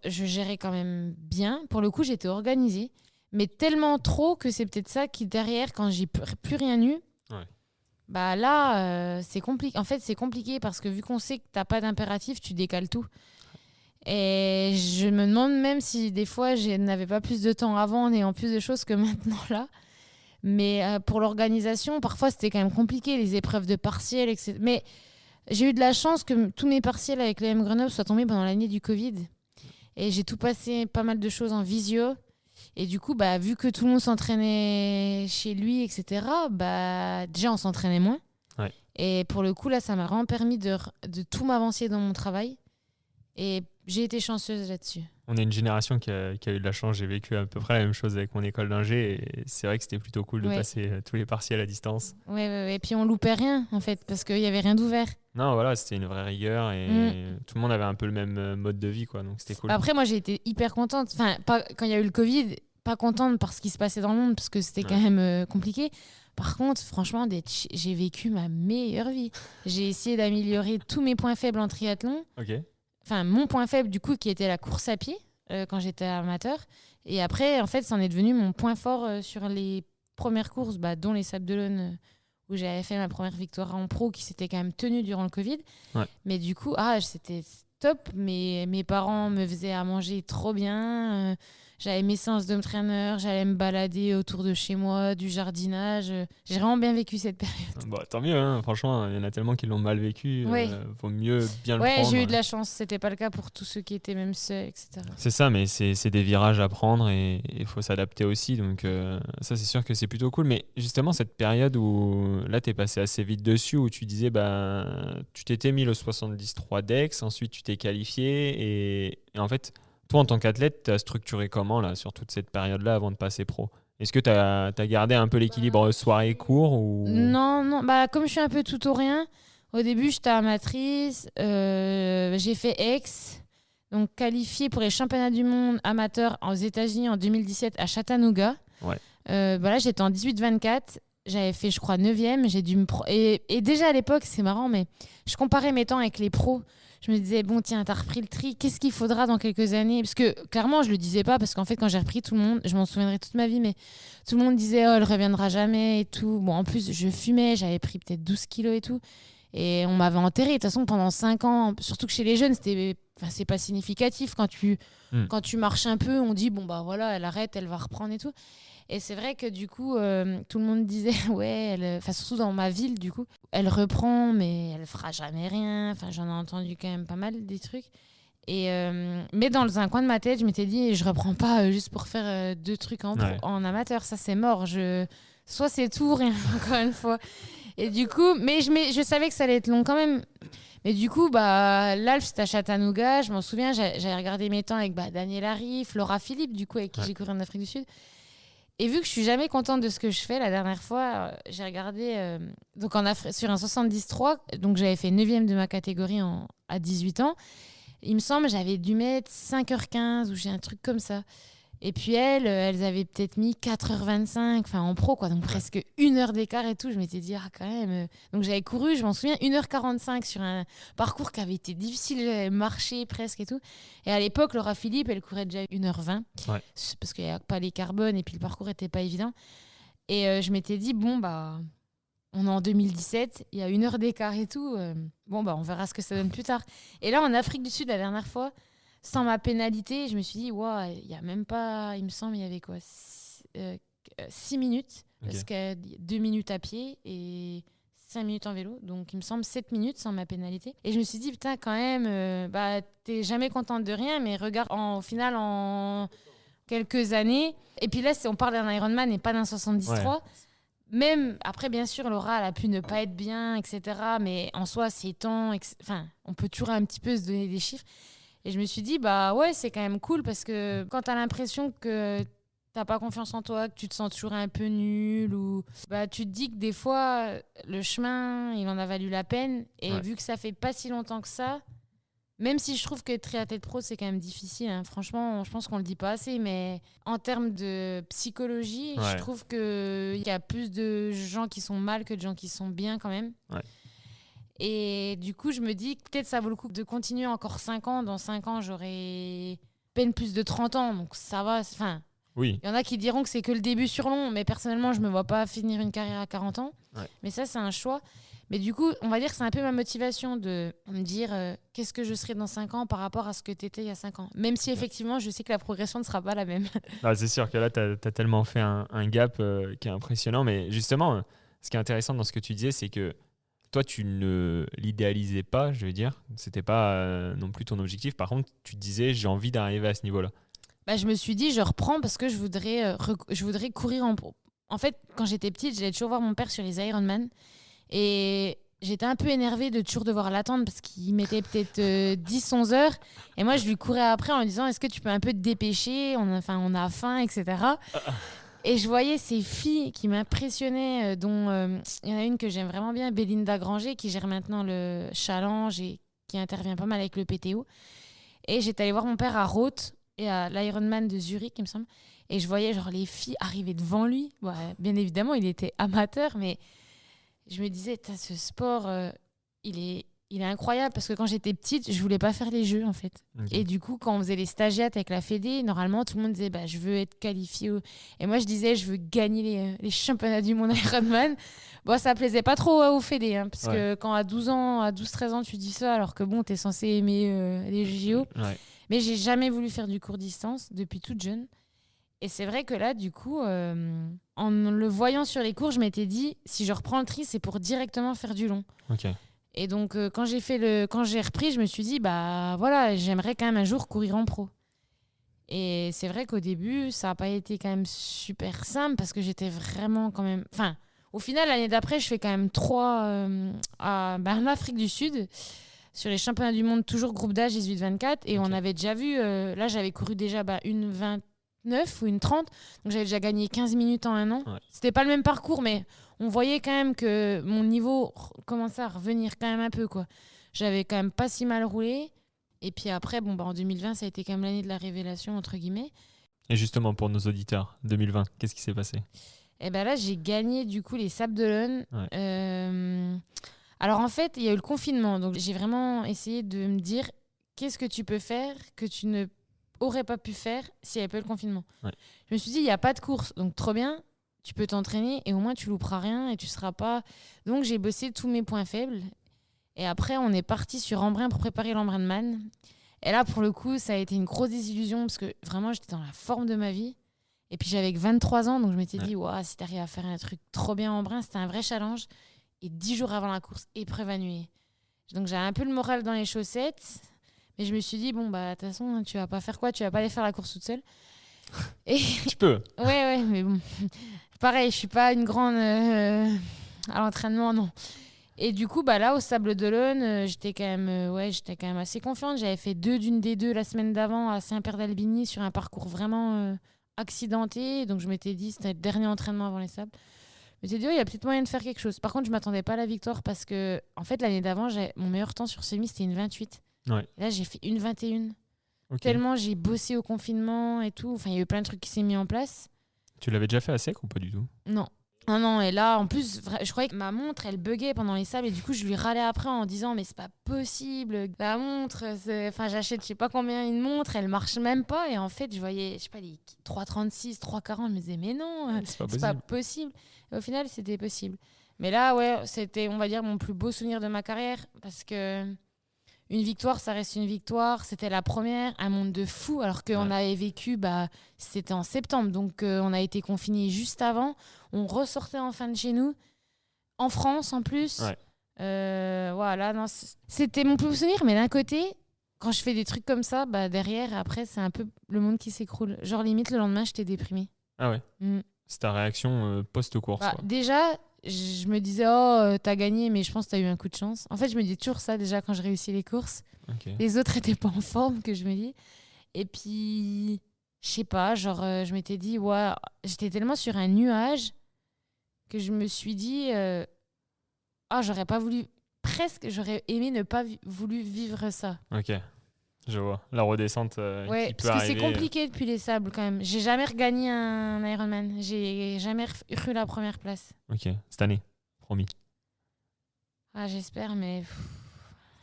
je gérais quand même bien. Pour le coup, j'étais organisée. Mais tellement trop que c'est peut-être ça qui, derrière, quand j'ai plus rien eu, là, c'est compliqué. En fait, c'est compliqué parce que vu qu'on sait que tu n'as pas d'impératif, tu décales tout. Et je me demande même si des fois, je n'avais pas plus de temps avant en ayant plus de choses que maintenant là. Mais pour l'organisation, parfois, c'était quand même compliqué, les épreuves de partiels, etc. Mais j'ai eu de la chance que tous mes partiels avec l'EM Grenoble soient tombés pendant l'année du Covid. Et j'ai tout passé pas mal de choses en visio. Et du coup, vu que tout le monde s'entraînait chez lui, etc., déjà, on s'entraînait moins. Ouais. Et pour le coup, là, ça m'a vraiment permis de tout m'avancer dans mon travail. Et j'ai été chanceuse là-dessus. On est une génération qui a eu de la chance. J'ai vécu à peu près la même chose avec mon école d'ingé. Et c'est vrai que c'était plutôt cool de passer tous les partiels à distance. Ouais. Et puis, on loupait rien, en fait, parce qu'il n'y avait rien d'ouvert. Non, voilà, c'était une vraie rigueur. Et tout le monde avait un peu le même mode de vie, quoi. Donc, c'était cool. Après, moi, j'ai été hyper contente. Enfin, quand il y a eu le Covid, pas contente par ce qui se passait dans le monde, parce que c'était quand même compliqué. Par contre, franchement, j'ai vécu ma meilleure vie. J'ai essayé d'améliorer tous mes points faibles en triathlon. Ok. Enfin, mon point faible, du coup, qui était la course à pied, quand j'étais amateur. Et après, en fait, ça en est devenu mon point fort sur les premières courses, dont les Sables d'Olonne, où j'avais fait ma première victoire en pro, qui s'était quand même tenue durant le Covid. Ouais. Mais du coup, c'était top. Mes parents me faisaient à manger trop bien. J'avais mes séances de traîneur, j'allais me balader autour de chez moi, du jardinage. J'ai vraiment bien vécu cette période. Tant mieux, hein. Franchement, il y en a tellement qui l'ont mal vécu. Vaut mieux bien le prendre. Ouais, j'ai eu de la chance. C'était pas le cas pour tous ceux qui étaient même seuls, etc. C'est ça, mais c'est des virages à prendre et il faut s'adapter aussi. Donc ça, c'est sûr que c'est plutôt cool. Mais justement, cette période où là, tu es passé assez vite dessus, où tu disais, tu t'étais mis le 73 d'Aix, ensuite tu t'es qualifié et en fait... Toi, en tant qu'athlète, tu as structuré comment là, sur toute cette période-là avant de passer pro? Est-ce que tu as gardé un peu l'équilibre soirée-cours ou... Non. Comme je suis un peu tout ou rien, au début, j'étais amatrice. J'ai fait Aix, donc qualifiée pour les championnats du monde amateurs aux États-Unis en 2017 à Chattanooga. Ouais. Là, j'étais en 18-24. J'avais fait, je crois, 9e. J'ai dû et déjà à l'époque, c'est marrant, mais je comparais mes temps avec les pros. Je me disais, bon, tiens, t'as repris le tri, qu'est-ce qu'il faudra dans quelques années? Parce que clairement, je le disais pas, parce qu'en fait, quand j'ai repris, tout le monde, je m'en souviendrai toute ma vie, mais tout le monde disait, elle reviendra jamais et tout. Bon, en plus, je fumais, j'avais pris peut-être 12 kilos et tout. Et on m'avait enterré. De toute façon, pendant 5 ans, surtout que chez les jeunes, c'est pas significatif. Quand tu marches un peu, on dit, bon, voilà, elle arrête, elle va reprendre et tout. Et c'est vrai que du coup, tout le monde disait, surtout dans ma ville, du coup, elle reprend, mais elle fera jamais rien. Enfin, j'en ai entendu quand même pas mal des trucs. Mais dans un coin de ma tête, je m'étais dit, je reprends pas juste pour faire 2 trucs en amateur. Ça, c'est mort. Soit c'est tout, rien, encore une fois. Et du coup, mais je savais que ça allait être long quand même. Mais du coup, l'Alf, c'était à Chattanooga. Je m'en souviens, j'avais regardé mes temps avec Daniel Arif, Laura Philippe, du coup, avec qui j'ai couru en Afrique du Sud. Et vu que je suis jamais contente de ce que je fais, la dernière fois, j'ai regardé donc sur un 73, donc j'avais fait 9e de ma catégorie à 18 ans. Il me semble j'avais dû mettre 5h15 ou j'ai un truc comme ça. Et puis elles avaient peut-être mis 4h25, enfin en pro, quoi, donc presque 1 heure d'écart et tout. Je m'étais dit, quand même. Donc j'avais couru, je m'en souviens, 1h45 sur un parcours qui avait été difficile, marcher presque et tout. Et à l'époque, Laura Philippe, elle courait déjà 1h20, parce qu'il n'y a pas les carbones et puis le parcours n'était pas évident. Et je m'étais dit, bon, On est en 2017, il y a 1 heure d'écart et tout. Bon, on verra ce que ça donne plus tard. Et là, en Afrique du Sud, la dernière fois, sans ma pénalité, je me suis dit, il y a même pas, il me semble, il y avait quoi 6 minutes, parce qu'il y a 2 minutes à pied et 5 minutes en vélo. Donc, il me semble 7 minutes sans ma pénalité. Et je me suis dit, putain, quand même, t'es jamais contente de rien, mais regarde, au final, en quelques années. Et puis là, on parle d'un Ironman et pas d'un 73. Ouais. Même, après, bien sûr, Laura, elle a pu ne pas être bien, etc. Mais en soi, c'est temps. On peut toujours un petit peu se donner des chiffres. Et je me suis dit, c'est quand même cool parce que quand tu as l'impression que t'as pas confiance en toi, que tu te sens toujours un peu nul, ou tu te dis que des fois, le chemin, il en a valu la peine. Et vu que ça fait pas si longtemps que ça, même si je trouve que être triathlète pro, c'est quand même difficile. Hein. Franchement, je pense qu'on le dit pas assez. Mais en termes de psychologie, je trouve qu'il y a plus de gens qui sont mal que de gens qui sont bien quand même. Ouais. Et du coup, je me dis que peut-être ça vaut le coup de continuer encore 5 ans. Dans 5 ans, j'aurai peine plus de 30 ans. Donc ça va. Oui. Il y en a qui diront que c'est que le début sur long. Mais personnellement, je me vois pas finir une carrière à 40 ans. Ouais. Mais ça, c'est un choix. Mais du coup, on va dire que c'est un peu ma motivation de me dire qu'est-ce que je serai dans 5 ans par rapport à ce que tu étais il y a 5 ans. Même si effectivement, je sais que la progression ne sera pas la même. C'est sûr que là, tu as tellement fait un gap qui est impressionnant. Mais justement, ce qui est intéressant dans ce que tu disais, c'est que toi, tu ne l'idéalisais pas, je veux dire. Ce n'était pas non plus ton objectif. Par contre, tu te disais, j'ai envie d'arriver à ce niveau-là. Je me suis dit, je reprends parce que je voudrais courir en pro. En fait, quand j'étais petite, j'allais toujours voir mon père sur les Ironman. Et j'étais un peu énervée de toujours devoir l'attendre parce qu'il mettait peut-être 10-11 heures. Et moi, je lui courais après en lui disant, est-ce que tu peux un peu te dépêcher ? On a faim, etc. Et je voyais ces filles qui m'impressionnaient, dont il y en a une que j'aime vraiment bien, Belinda Granger, qui gère maintenant le challenge et qui intervient pas mal avec le PTO. Et j'étais allée voir mon père à Roth et à l'Ironman de Zurich, il me semble. Et je voyais les filles arriver devant lui. Bien évidemment, il était amateur, mais je me disais, ce sport, il est incroyable parce que quand j'étais petite, je voulais pas faire les jeux en fait. Okay. Et du coup, quand on faisait les stagiaires avec la Fédé, normalement, tout le monde disait, je veux être qualifié. Et moi, je disais, je veux gagner les championnats du monde Ironman. Ça plaisait pas trop aux Fédé, hein, parce que quand à 12-13 ans, tu dis ça, alors que t'es censé aimer les JO. Ouais. Mais j'ai jamais voulu faire du court distance depuis toute jeune. Et c'est vrai que là, du coup, en le voyant sur les cours, je m'étais dit, si je reprends le tri, c'est pour directement faire du long. Okay. Et donc, quand j'ai repris, je me suis dit, j'aimerais quand même un jour courir en pro. Et c'est vrai qu'au début, ça n'a pas été quand même super simple parce que j'étais vraiment quand même... au final, l'année d'après, je fais quand même 3 en Afrique du Sud, sur les championnats du monde, toujours groupe d'âge 18-24. Et on avait déjà vu, là, j'avais couru déjà une 29 ou une 30. Donc, j'avais déjà gagné 15 minutes en 1 an. Ouais. C'était pas le même parcours, mais on voyait quand même que mon niveau commençait à revenir quand même un peu, quoi. J'avais quand même pas si mal roulé. Et puis après, en 2020, ça a été quand même l'année de la révélation, entre guillemets. Et justement, pour nos auditeurs, 2020, qu'est-ce qui s'est passé ? Et là, j'ai gagné du coup les Sables d'Olonne. Ouais. Alors en fait, il y a eu le confinement. Donc j'ai vraiment essayé de me dire qu'est-ce que tu peux faire que tu ne aurais pas pu faire s'il n'y avait pas eu le confinement. Ouais. Je me suis dit, il n'y a pas de course, donc trop bien, tu peux t'entraîner et au moins tu louperas rien et tu seras pas... Donc j'ai bossé tous mes points faibles. Et après, on est parti sur Embrun pour préparer l'Embrunman. Et là, pour le coup, ça a été une grosse désillusion parce que vraiment, j'étais dans la forme de ma vie. Et puis j'avais que 23 ans, donc je m'étais dit, si t'arrives à faire un truc trop bien en Embrun, c'était un vrai challenge. Et 10 jours avant la course, épreuve annulée. Donc j'avais un peu le moral dans les chaussettes. Mais je me suis dit, de toute façon, tu vas pas faire quoi ? Tu vas pas aller faire la course toute seule. Et... Tu peux. Ouais, mais bon. Pareil, je suis pas une grande à l'entraînement, non. Et du coup, là, au Sable d'Olonne, j'étais quand même assez confiante. J'avais fait 2 d'une D2 la semaine d'avant à Saint-Père-d'Albigny sur un parcours vraiment accidenté. Donc je m'étais dit, c'était le dernier entraînement avant les Sables. Je me suis dit, il y a peut-être moyen de faire quelque chose. Par contre, je m'attendais pas à la victoire parce que, en fait, l'année d'avant, mon meilleur temps sur semi, c'était une 28. Ouais. Là, j'ai fait une 21. Okay. Tellement j'ai bossé au confinement et tout. Enfin, il y a eu plein de trucs qui s'est mis en place. Tu l'avais déjà fait à sec ou pas du tout ? Non. Non. Et là, en plus, je croyais que ma montre, elle buguait pendant les sables. Et du coup, je lui râlais après en disant, mais c'est pas possible. La montre, j'achète je sais pas combien une montre, elle marche même pas. Et en fait, je voyais, je sais pas, les 3,36, 3,40. Je me disais, mais non, c'est pas possible. Et au final, c'était possible. Mais là, ouais, c'était, on va dire, mon plus beau souvenir de ma carrière parce que une victoire, ça reste une victoire. C'était la première, un monde de fou, alors qu'on avait vécu, c'était en septembre, donc on a été confinés juste avant. On ressortait enfin de chez nous, en France en plus. Ouais. Voilà, non, c'était mon plus beau souvenir, mais d'un côté, quand je fais des trucs comme ça, derrière, après, c'est un peu le monde qui s'écroule. Genre, limite, le lendemain, j'étais déprimée. Ah ouais. C'est ta réaction post-course. Quoi. Déjà, je me disais, oh, t'as gagné, mais je pense que t'as eu un coup de chance. En fait, je me dis toujours ça déjà quand je réussis les courses. Okay. Les autres étaient pas en forme, que je me dis. Et puis, je sais pas, genre, je m'étais dit, ouais, j'étais tellement sur un nuage que je me suis dit, j'aurais pas voulu, presque, j'aurais aimé ne pas voulu vivre ça. Ok, je vois. La redescente qui peut arriver. Parce que c'est compliqué depuis les sables quand même. J'ai jamais regagné un Ironman. J'ai jamais eu la première place. Ok, cette année, promis. Ah, j'espère, mais...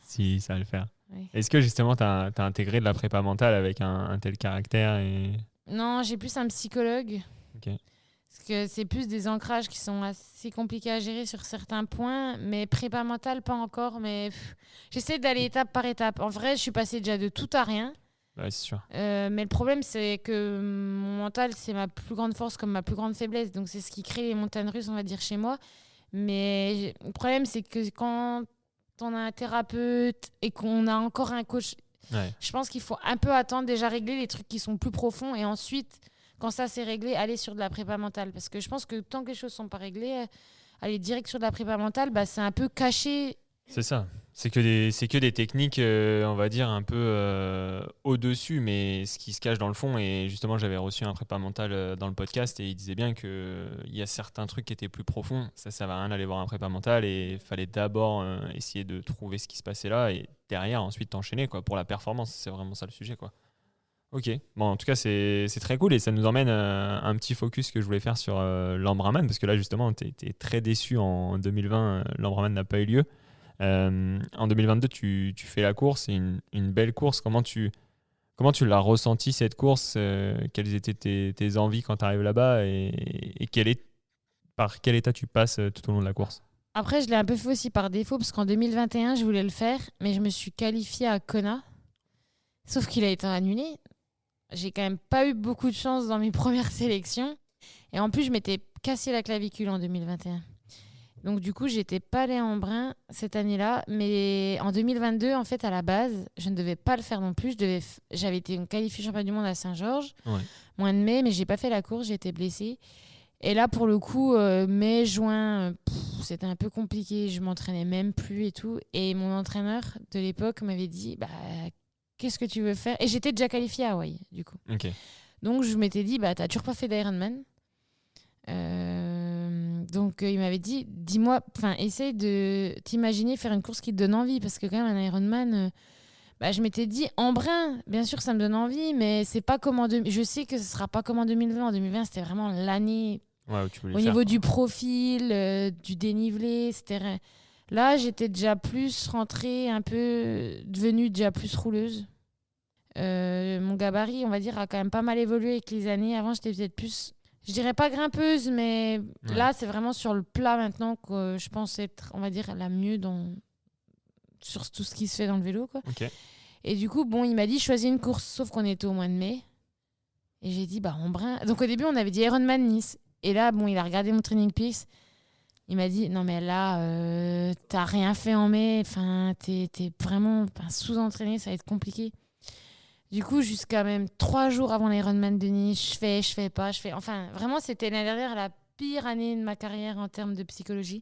Si, ça va le faire. Oui. Est-ce que justement, tu as intégré de la prépa mentale avec un tel caractère Non, j'ai plus un psychologue. Ok. Parce que c'est plus des ancrages qui sont assez compliqués à gérer sur certains points. Mais prépa mentale, pas encore. Mais j'essaie d'aller étape par étape. En vrai, je suis passée déjà de tout à rien. Ouais, c'est sûr. Mais le problème, c'est que mon mental, c'est ma plus grande force comme ma plus grande faiblesse. Donc, c'est ce qui crée les montagnes russes, on va dire, chez moi. Mais le problème, c'est que quand on a un thérapeute et qu'on a encore un coach, je pense qu'il faut un peu attendre, déjà régler les trucs qui sont plus profonds. Et ensuite, quand ça c'est réglé, aller sur de la prépa mentale. Parce que je pense que tant que les choses ne sont pas réglées, aller direct sur de la prépa mentale, c'est un peu caché. C'est ça. C'est que des techniques, on va dire, un peu au-dessus, mais ce qui se cache dans le fond. Et justement, j'avais reçu un prépa mental dans le podcast et il disait bien qu'il y a certains trucs qui étaient plus profonds. Ça ne va rien d'aller voir un prépa mental et il fallait d'abord essayer de trouver ce qui se passait là et derrière, ensuite, t'enchaîner quoi, pour la performance. C'est vraiment ça le sujet, quoi. Ok, bon, en tout cas, c'est très cool et ça nous emmène à un petit focus que je voulais faire sur l'Ambraman parce que là, justement, tu étais très déçu en 2020. L'Ambraman n'a pas eu lieu. En 2022, tu fais la course, c'est une belle course. Comment tu l'as ressenti cette course quelles étaient tes envies quand tu arrives là-bas et par quel état tu passes tout au long de la course? Après, je l'ai un peu fait aussi par défaut parce qu'en 2021, je voulais le faire, mais je me suis qualifiée à Kona. Sauf qu'il a été annulé. J'ai quand même pas eu beaucoup de chance dans mes premières sélections. Et en plus, je m'étais cassé la clavicule en 2021. Donc du coup, j'étais pas allée en Embrun cette année-là. Mais en 2022, en fait, à la base, je ne devais pas le faire non plus. J'avais été qualifiée championne du monde à Saint-Georges, mois de mai, mais j'ai pas fait la course, j'ai été blessée. Et là, pour le coup, mai, juin, c'était un peu compliqué. Je m'entraînais même plus et tout. Et mon entraîneur de l'époque m'avait dit, qu'est-ce que tu veux faire? Et j'étais déjà qualifiée à Hawaï, du coup. Okay. Donc, je m'étais dit, t'as toujours pas fait d'Ironman. Donc, il m'avait dit, dis-moi, essaye de t'imaginer faire une course qui te donne envie. Parce que quand même, un Ironman, je m'étais dit, Embrun, bien sûr, ça me donne envie, mais c'est pas comme je sais que ce sera pas comme en 2020. En 2020, c'était vraiment l'année au niveau du profil, du dénivelé, c'était... Là, j'étais déjà plus rentrée, un peu devenue déjà plus rouleuse. Mon gabarit, on va dire, a quand même pas mal évolué avec les années. Avant, j'étais peut-être plus, je dirais pas grimpeuse, mais là, c'est vraiment sur le plat maintenant que je pense être, on va dire, la mieux sur tout ce qui se fait dans le vélo, quoi. Okay. Et du coup, il m'a dit, choisis une course, sauf qu'on était au mois de mai. Et j'ai dit, Embrun. Donc au début, on avait dit Ironman Nice. Et là, il a regardé mon Training Peaks. Il m'a dit, non mais là, t'as rien fait en mai, t'es vraiment sous-entraîné, ça va être compliqué. Du coup, jusqu'à même 3 jours avant l'Ironman de Nice, je fais pas. Enfin, vraiment, c'était l'année dernière la pire année de ma carrière en termes de psychologie.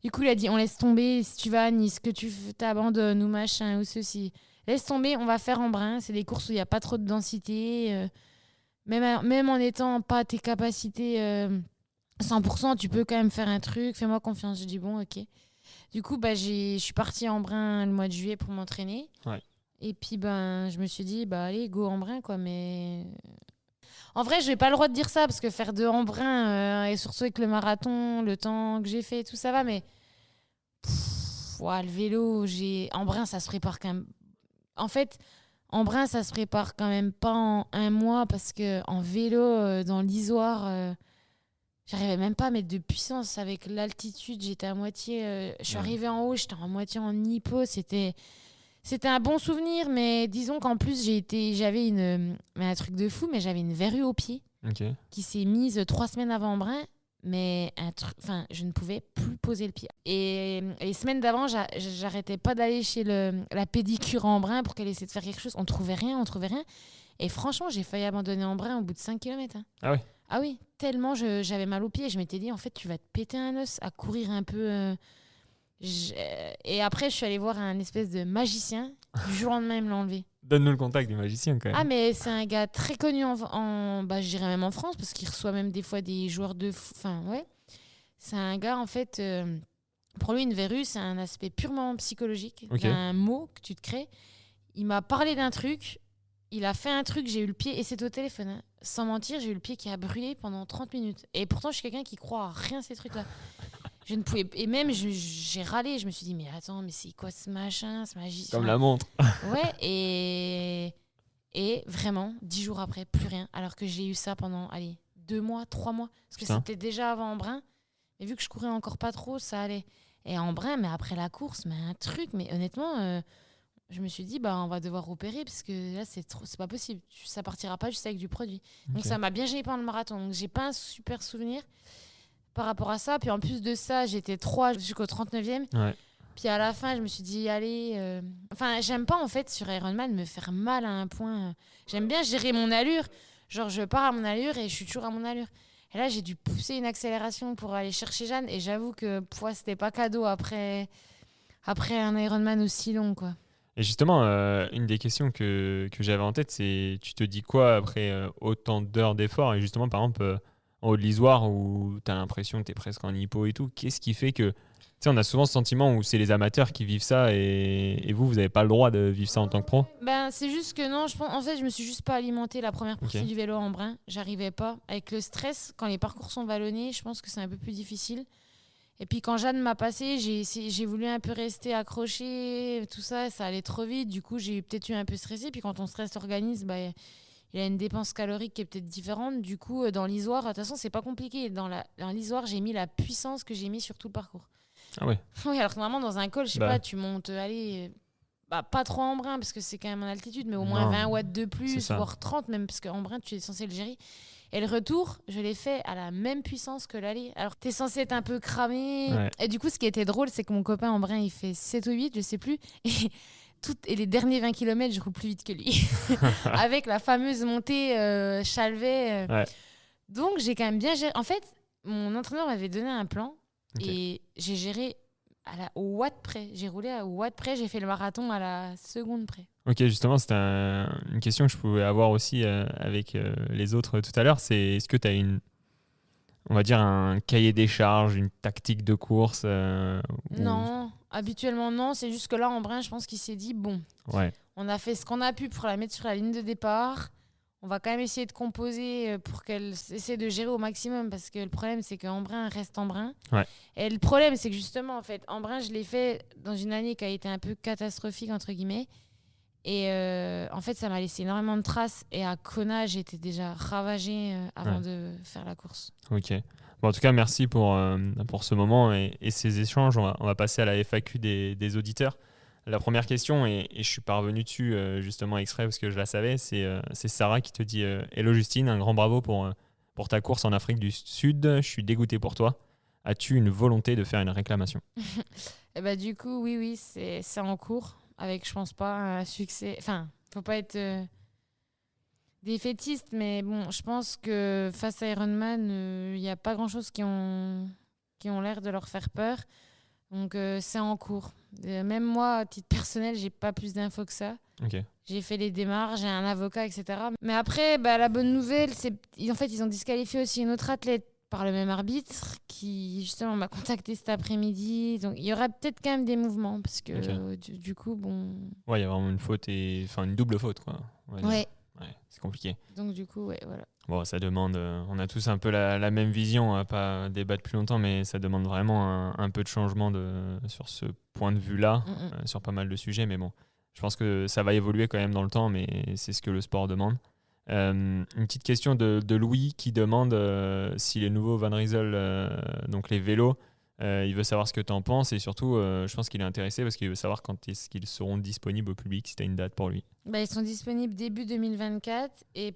Du coup, il a dit, on laisse tomber, si tu vas à Nice, que tu t'abandonnes ou machin ou ceci. Laisse tomber, on va faire Embrun. C'est des courses où il n'y a pas trop de densité. Même en étant pas à tes capacités... 100%, tu peux quand même faire un truc, fais-moi confiance. Je dis bon, ok. Du coup, je suis partie à Embrun le mois de juillet pour m'entraîner. Ouais. Et puis, je me suis dit, allez, go Embrun, quoi. Mais en vrai, je n'ai pas le droit de dire ça parce que faire de Embrun, et surtout avec le marathon, le temps que j'ai fait, tout ça va. Mais le vélo, Embrun, ça se prépare quand même. En fait, Embrun, ça se prépare quand même pas en un mois parce qu'en vélo, dans l'Isoire... J'arrivais même pas à mettre de puissance avec l'altitude. J'étais à moitié. Je suis arrivée en haut, j'étais à moitié en hypo. C'était un bon souvenir, mais disons qu'en plus, j'avais un truc de fou, mais j'avais une verrue au pied qui s'est mise 3 semaines avant Embrun. Mais je ne pouvais plus poser le pied. Et les semaines d'avant, j'arrêtais pas d'aller chez la pédicure à Embrun pour qu'elle essaie de faire quelque chose. On trouvait rien. Et franchement, j'ai failli abandonner Embrun au bout de 5 km. Hein. Ah ouais? Ah oui, tellement j'avais mal au pied. Je m'étais dit, en fait, tu vas te péter un os à courir un peu. Et après, je suis allée voir un espèce de magicien. Du jour au lendemain, il me l'a enlevé. Donne-nous le contact du magicien quand même. Ah, mais c'est un gars très connu je dirais même en France, parce qu'il reçoit même des fois des joueurs de foot. Enfin, ouais. C'est un gars, en fait, pour lui, une verrue, c'est un aspect purement psychologique. Ok. Un mot que tu te crées. Il m'a parlé d'un truc, il a fait un truc, j'ai eu le pied, et c'est au téléphone. Hein. Sans mentir, j'ai eu le pied qui a brûlé pendant 30 minutes. Et pourtant, je suis quelqu'un qui croit à rien ces trucs-là. Je ne pouvais... Et même, j'ai râlé. Je me suis dit, mais attends, mais c'est quoi ce machin, ce magicien? Comme la montre. Ouais, et vraiment, 10 jours après, plus rien. Alors que j'ai eu ça pendant, 2 mois, 3 mois. Parce que c'était déjà avant Embrun. Et vu que je courais encore pas trop, ça allait. Et Embrun, mais après la course, mais un truc. Mais honnêtement, je me suis dit, on va devoir opérer parce que là, c'est pas possible. Ça partira pas juste avec du produit. Donc ça m'a bien gêné pendant le marathon. Donc j'ai pas un super souvenir par rapport à ça. Puis en plus de ça, j'étais 3 jusqu'au 39e. Ouais. Puis à la fin, je me suis dit, allez... j'aime pas en fait sur Ironman me faire mal à un point. J'aime bien gérer mon allure. Genre, je pars à mon allure et je suis toujours à mon allure. Et là, j'ai dû pousser une accélération pour aller chercher Jeanne. Et j'avoue que c'était pas cadeau après un Ironman aussi long, quoi. Et justement, une des questions que j'avais en tête, c'est tu te dis quoi après autant d'heures d'efforts? Et justement, par exemple, en haut de l'Isoire, où tu as l'impression que tu es presque en hypo et tout, qu'est-ce qui fait que... Tu sais, on a souvent ce sentiment où c'est les amateurs qui vivent ça et vous n'avez pas le droit de vivre ça en tant que pro? C'est juste que non, en fait, je me suis juste pas alimentée la première partie du vélo en Embrun. J'arrivais pas. Avec le stress, quand les parcours sont vallonnés, je pense que c'est un peu plus difficile. Et puis quand Jeanne m'a passé, j'ai voulu un peu rester accrochée, tout ça, ça allait trop vite. Du coup, j'ai peut-être eu un peu stressé. Puis quand on stresse l'organisme, il y a une dépense calorique qui est peut-être différente. Du coup, dans l'Isoire, de toute façon, c'est pas compliqué. Dans l'Isoire, j'ai mis la puissance que j'ai mis sur tout le parcours. Ah ouais. Oui, alors que normalement, dans un col, je sais pas, tu montes, pas trop en Embrun, parce que c'est quand même en altitude, mais au moins 20 watts de plus, voire 30 même, parce qu'en Embrun, tu es censé le gérer. Et le retour, je l'ai fait à la même puissance que l'aller. Alors, tu es censé être un peu cramé. Ouais. Et du coup, ce qui était drôle, c'est que mon copain Embrun, il fait 7 ou 8, je sais plus. Et les derniers 20 km, je roule plus vite que lui. Avec la fameuse montée Chalvet. Ouais. Donc, j'ai quand même bien géré. En fait, mon entraîneur m'avait donné un plan. Okay. Et j'ai géré au watt près. J'ai roulé au watt près, j'ai fait le marathon à la seconde près. Ok, justement, c'était une question que je pouvais avoir aussi avec les autres tout à l'heure. C'est est-ce que tu as on va dire un cahier des charges, une tactique de course Non, habituellement non. C'est juste que là, Embrun, je pense qu'il s'est dit, on a fait ce qu'on a pu pour la mettre sur la ligne de départ. On va quand même essayer de composer pour qu'elle essaie de gérer au maximum, parce que le problème, c'est qu'Embrun reste Embrun. Ouais. Et le problème, c'est que justement, en fait, Embrun, je l'ai fait dans une année qui a été un peu catastrophique, entre guillemets. Et en fait, ça m'a laissé énormément de traces. Et à Kona, j'étais déjà ravagée avant de faire la course. Ok. Bon, en tout cas, merci pour ce moment et ces échanges. On va passer à la FAQ des auditeurs. La première question, et je suis pas revenu dessus justement exprès parce que je la savais, c'est Sarah qui te dit Hello Justine, un grand bravo pour ta course en Afrique du Sud. Je suis dégoûté pour toi. As-tu une volonté de faire une réclamation? Du coup, oui, c'est en cours. Avec, je pense pas, un succès. Enfin, faut pas être défaitiste, mais bon, je pense que face à Ironman, il n'y a pas grand-chose qui ont l'air de leur faire peur. Donc, c'est en cours. Même moi, à titre personnel, j'ai pas plus d'infos que ça. Okay. J'ai fait les démarches, j'ai un avocat, etc. Mais après, la bonne nouvelle, c'est ils ont disqualifié aussi une autre athlète par le même arbitre qui, justement, m'a contacté cet après-midi. Donc, il y aura peut-être quand même des mouvements parce que, du coup, bon... Ouais, il y a vraiment une faute une double faute, quoi. Ouais, c'est compliqué. Donc, du coup, voilà. Bon, ça demande... on a tous un peu la même vision, on va pas débattre plus longtemps, mais ça demande vraiment un peu de changement sur ce point de vue-là, sur pas mal de sujets. Mais bon, je pense que ça va évoluer quand même dans le temps, mais c'est ce que le sport demande. Une petite question de Louis qui demande si les nouveaux Van Rysel, donc les vélos, il veut savoir ce que tu en penses et surtout, je pense qu'il est intéressé parce qu'il veut savoir quand est-ce qu'ils seront disponibles au public, si tu as une date pour lui. Ils sont disponibles début 2024 et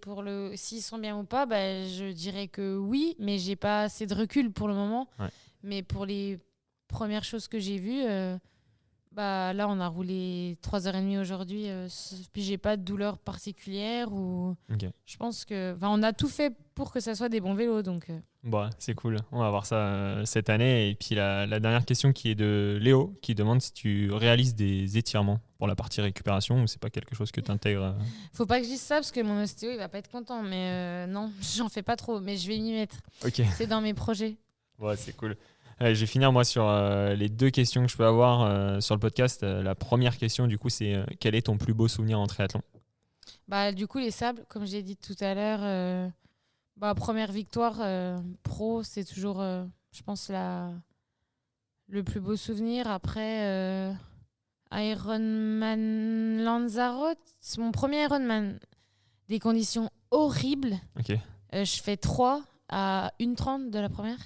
s'ils sont bien ou pas, je dirais que oui, mais j'ai pas assez de recul pour le moment. Ouais. Mais pour les premières choses que j'ai vues, là on a roulé 3h30 aujourd'hui, puis j'ai pas de douleur particulière ou je pense que on a tout fait pour que ça soit des bons vélos donc. C'est cool, on va voir ça cette année. Et puis la dernière question qui est de Léo qui demande si tu réalises des étirements pour la partie récupération ou c'est pas quelque chose que tu intègres. Faut pas que je dise ça parce que mon ostéo il va pas être content, mais non, j'en fais pas trop, mais je vais m'y mettre. Ok. C'est dans mes projets. C'est cool. Je vais finir moi sur les 2 questions que je peux avoir sur le podcast. La première question du coup c'est quel est ton plus beau souvenir en triathlon ? Du coup les sables, comme j'ai dit tout à l'heure, première victoire pro, c'est toujours je pense le plus beau souvenir. Après Ironman Lanzarote, c'est mon premier Ironman. Des conditions horribles. Ok. Je fais 3 à 1h30 de la première.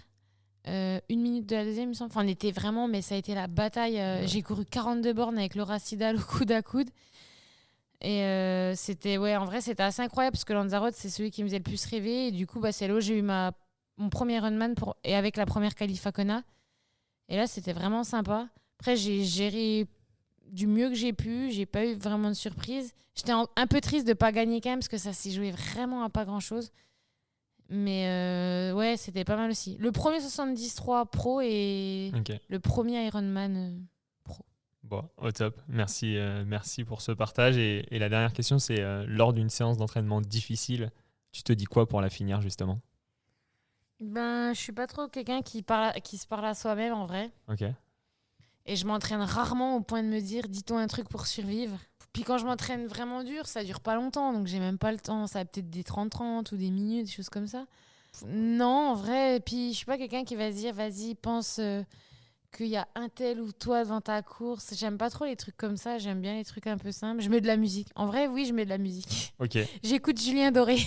1 minute de la deuxième, il me semble. On était vraiment, mais ça a été la bataille. J'ai couru 42 bornes avec Laura Sidal au coude à coude. Et c'était, en vrai, c'était assez incroyable parce que Lanzarote, c'est celui qui me faisait le plus rêver. Et du coup, c'est là où j'ai eu mon premier Ironman et avec la première qualif à Kona. Et là, c'était vraiment sympa. Après, j'ai géré du mieux que j'ai pu. J'ai pas eu vraiment de surprise. J'étais un peu triste de pas gagner quand même parce que ça s'est joué vraiment à pas grand-chose. Mais c'était pas mal aussi. Le premier 73 pro et le premier Ironman pro. Au top. Merci pour ce partage. Et la dernière question, c'est lors d'une séance d'entraînement difficile, tu te dis quoi pour la finir justement ? Je suis pas trop quelqu'un qui se parle à soi-même en vrai. Ok. Et je m'entraîne rarement au point de me dire dis-toi un truc pour survivre. Puis quand je m'entraîne vraiment dur, ça dure pas longtemps, donc j'ai même pas le temps. Ça va peut-être des 30-30 ou des minutes, des choses comme ça. Non, en vrai. Puis je suis pas quelqu'un qui va se dire vas-y, pense qu'il y a un tel ou toi devant ta course. J'aime pas trop les trucs comme ça. J'aime bien les trucs un peu simples. Je mets de la musique. En vrai, oui, je mets de la musique. Ok. J'écoute Julien Doré.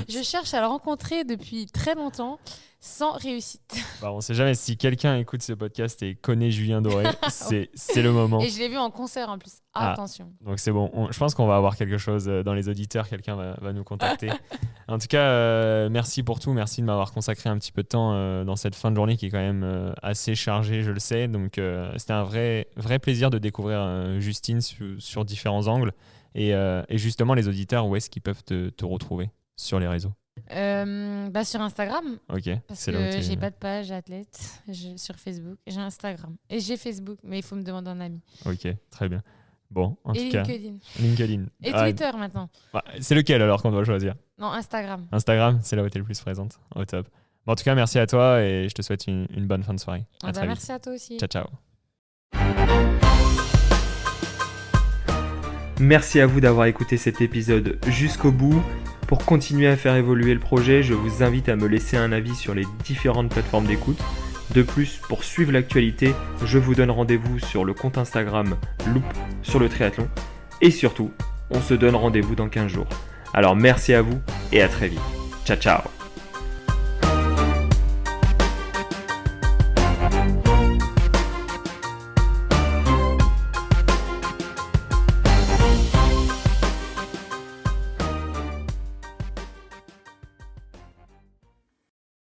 Je cherche à le rencontrer depuis très longtemps. Sans réussite. On sait jamais si quelqu'un écoute ce podcast et connaît Julien Doré, c'est le moment. Et je l'ai vu en concert en plus. Attention. Donc c'est bon, je pense qu'on va avoir quelque chose dans les auditeurs, quelqu'un va nous contacter. En tout cas, merci pour tout, merci de m'avoir consacré un petit peu de temps dans cette fin de journée qui est quand même assez chargée, je le sais. Donc c'était un vrai plaisir de découvrir Justine sur différents angles. Et justement, les auditeurs, où est-ce qu'ils peuvent te retrouver sur les réseaux ? Sur Instagram. Ok. Parce que j'ai pas de page athlète sur Facebook. J'ai Instagram. Et j'ai Facebook, mais il faut me demander un ami. Ok, très bien. Bon, en tout cas. LinkedIn. Et Twitter maintenant. C'est lequel alors qu'on doit choisir ? Non, Instagram. Instagram, c'est là où tu es le plus présente. Au top. En tout cas, merci à toi et je te souhaite une bonne fin de soirée. Merci à toi aussi. Ciao, ciao. Merci à vous d'avoir écouté cet épisode jusqu'au bout. Pour continuer à faire évoluer le projet, je vous invite à me laisser un avis sur les différentes plateformes d'écoute. De plus, pour suivre l'actualité, je vous donne rendez-vous sur le compte Instagram Loop sur le triathlon. Et surtout, on se donne rendez-vous dans 15 jours. Alors merci à vous et à très vite. Ciao ciao.